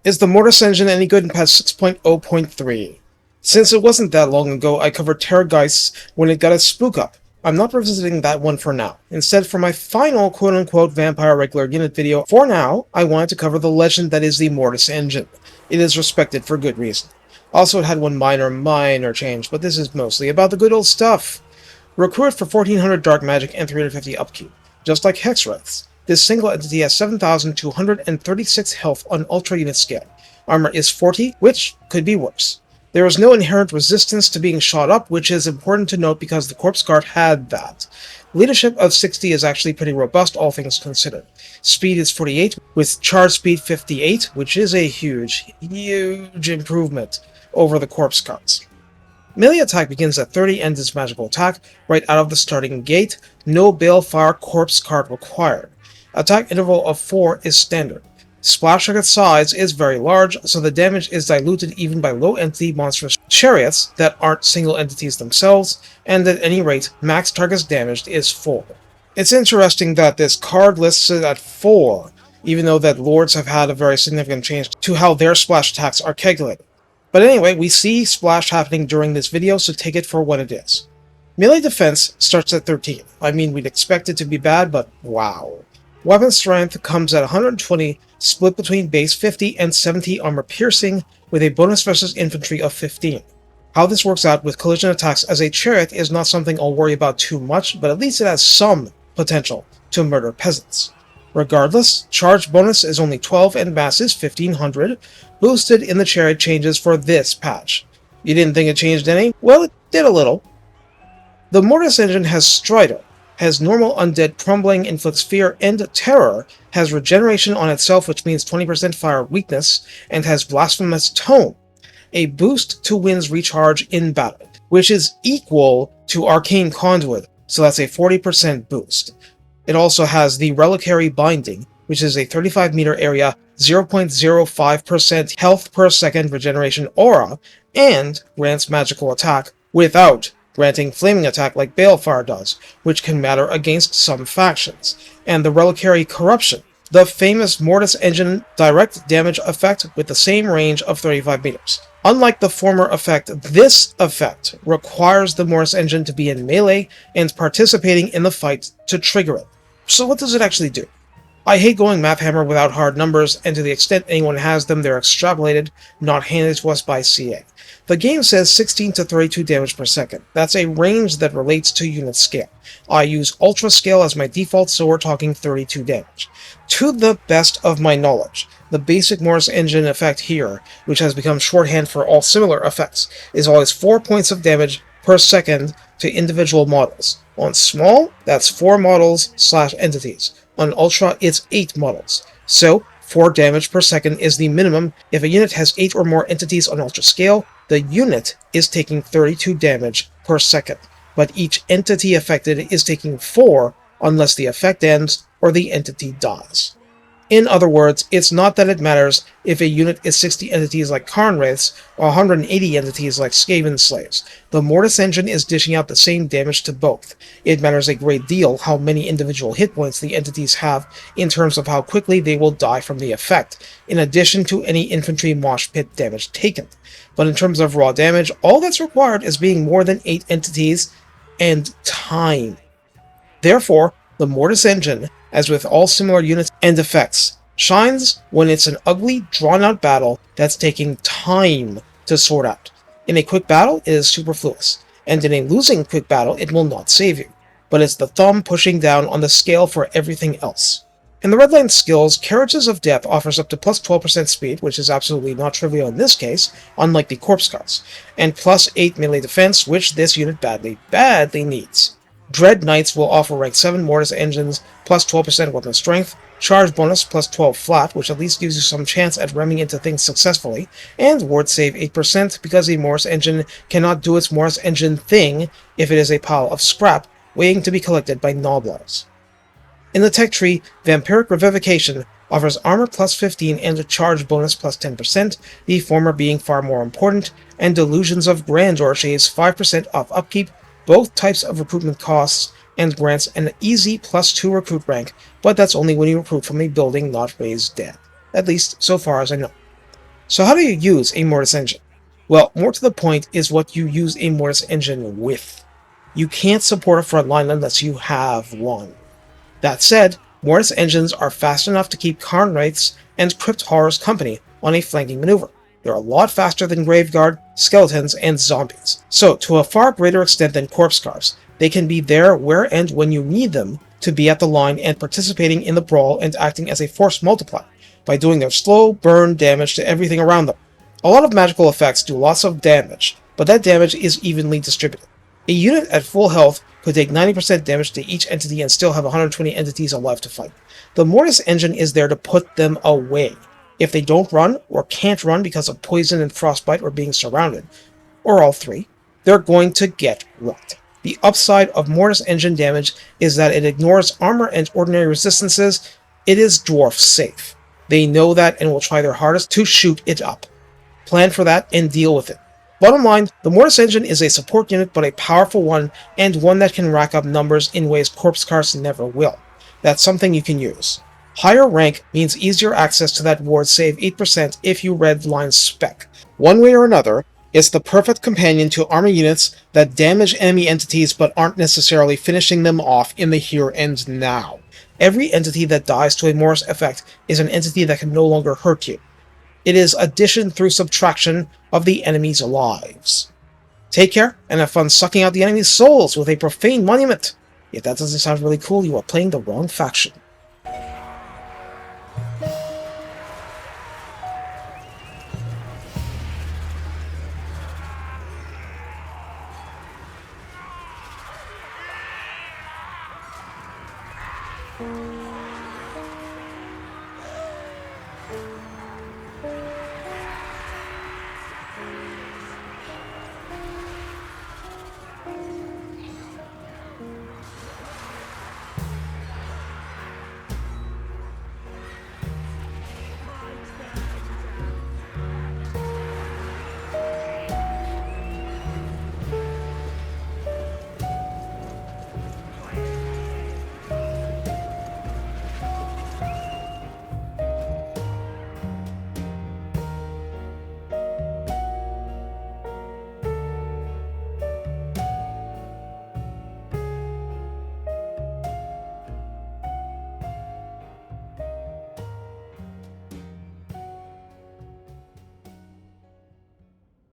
Is the Mortis engine any good in patch 6.0.3? Since it wasn't that long ago, I covered Terrorgeists when it got its spook up. I'm not revisiting that one for now. Instead, for my final quote-unquote vampire regular unit video, for now, I wanted to cover the legend that is the Mortis engine. It is respected for good reason. Also, it had one minor change, but this is mostly about the good old stuff. Recruit for 1400 dark magic and 350 upkeep. Just like Hexwraiths, this single entity has 7,236 health on Ultra Unit scale. Armor is 40, which could be worse. There is no inherent resistance to being shot up, which is important to note because the Corpse Guard had that. Leadership of 60 is actually pretty robust, all things considered. Speed is 48, with charge speed 58, which is a huge improvement over the Corpse Guards. Melee attack begins at 30 and is magical attack right out of the starting gate. No Balefire Corpse card required. Attack interval of 4 is standard. Splash target size is very large, so the damage is diluted even by low-entity monstrous chariots that aren't single entities themselves, and at any rate, max targets damaged is 4. It's interesting that this card lists it at 4, even though that Lords have had a very significant change to how their splash attacks are calculated. But anyway, we see splash happening during this video, so take it for what it is. Melee defense starts at 13. I mean, we'd expect it to be bad, but wow. Weapon strength comes at 120, split between base 50 and 70 armor piercing, with a bonus versus infantry of 15. How this works out with collision attacks as a chariot is not something I'll worry about too much, but at least it has some potential to murder peasants. Regardless, charge bonus is only 12 and mass is 1500, boosted in the chariot changes for this patch. You didn't think it changed any? Well, it did a little. The Mortis engine has Strider, has normal undead crumbling, inflicts fear and terror, has regeneration on itself which means 20% fire weakness, and has blasphemous tone, a boost to Wind's recharge in battle, which is equal to Arcane Conduit, so that's a 40% boost. It also has the Reliquary Binding, which is a 35 meter area, 0.05% health per second regeneration aura, and grants magical attack without granting flaming attack like Balefire does, which can matter against some factions, and the Reliquary Corruption, the famous Mortis engine direct damage effect with the same range of 35 meters. Unlike the former effect, this effect requires the Mortis engine to be in melee and participating in the fight to trigger it. So what does it actually do? I hate going Math Hammer without hard numbers, and to the extent anyone has them, they're extrapolated, not handed to us by CA. The game says 16 to 32 damage per second. That's a range that relates to unit scale. I use Ultra Scale as my default, so we're talking 32 damage. To the best of my knowledge, the basic Mortis engine effect here, which has become shorthand for all similar effects, is always 4 points of damage per second to individual models. On small, that's 4 models/entities. On Ultra, it's 8 models. So, 4 damage per second is the minimum. If a unit has 8 or more entities on Ultra scale, the unit is taking 32 damage per second, but each entity affected is taking 4 unless the effect ends or the entity dies. In other words, it's not that it matters if a unit is 60 entities like Karn Wraiths or 180 entities like Skaven Slaves. The Mortis engine is dishing out the same damage to both. It matters a great deal how many individual hit points the entities have in terms of how quickly they will die from the effect, in addition to any infantry mosh pit damage taken. But in terms of raw damage, all that's required is being more than 8 entities and time. Therefore, the Mortis engine, as with all similar units and effects, shines when it's an ugly, drawn-out battle that's taking time to sort out. In a quick battle, it is superfluous, and in a losing quick battle, it will not save you, but it's the thumb pushing down on the scale for everything else. In the Redline skills, Carriages of Death offers up to plus 12% speed, which is absolutely not trivial in this case, unlike the Corpse Guards, and plus 8 melee defense, which this unit badly needs. Dread Knights will offer rank 7 Mortis engines, plus 12% weapon strength, charge bonus plus 12 flat, which at least gives you some chance at ramming into things successfully, and ward save 8% because a Mortis engine cannot do its Mortis engine thing if it is a pile of scrap waiting to be collected by Nobblers. In the tech tree, Vampiric Revivification offers armor plus 15 and a charge bonus plus 10%, the former being far more important, and Delusions of Grandeur shaves 5% off upkeep, both types of recruitment costs, and grants an easy plus 2 recruit rank, but that's only when you recruit from a building not raised dead. At least, so far as I know. So how do you use a Mortis engine? Well, more to the point is what you use a Mortis engine with. You can't support a frontline unless you have one. That said, Mortis engines are fast enough to keep Karn Wraiths and Crypt Horrors company on a flanking maneuver. They're a lot faster than Graveguard, Skeletons, and Zombies. So, to a far greater extent than Corpse Cars, they can be there where and when you need them to be at the line and participating in the brawl and acting as a force multiplier by doing their slow burn damage to everything around them. A lot of magical effects do lots of damage, but that damage is evenly distributed. A unit at full health could take 90% damage to each entity and still have 120 entities alive to fight. The Mortis engine is there to put them away. If they don't run, or can't run because of poison and frostbite or being surrounded, or all three, they're going to get wrecked. The upside of Mortis engine damage is that it ignores armor and ordinary resistances. It is dwarf safe. They know that and will try their hardest to shoot it up. Plan for that and deal with it. Bottom line, the Mortis engine is a support unit but a powerful one, and one that can rack up numbers in ways Corpse Cars never will. That's something you can use. Higher rank means easier access to that ward save 8% if you read line spec. One way or another, it's the perfect companion to armor units that damage enemy entities but aren't necessarily finishing them off in the here and now. Every entity that dies to a Mortis effect is an entity that can no longer hurt you. It is addition through subtraction of the enemy's lives. Take care, and have fun sucking out the enemy's souls with a profane monument. If that doesn't sound really cool, you are playing the wrong faction.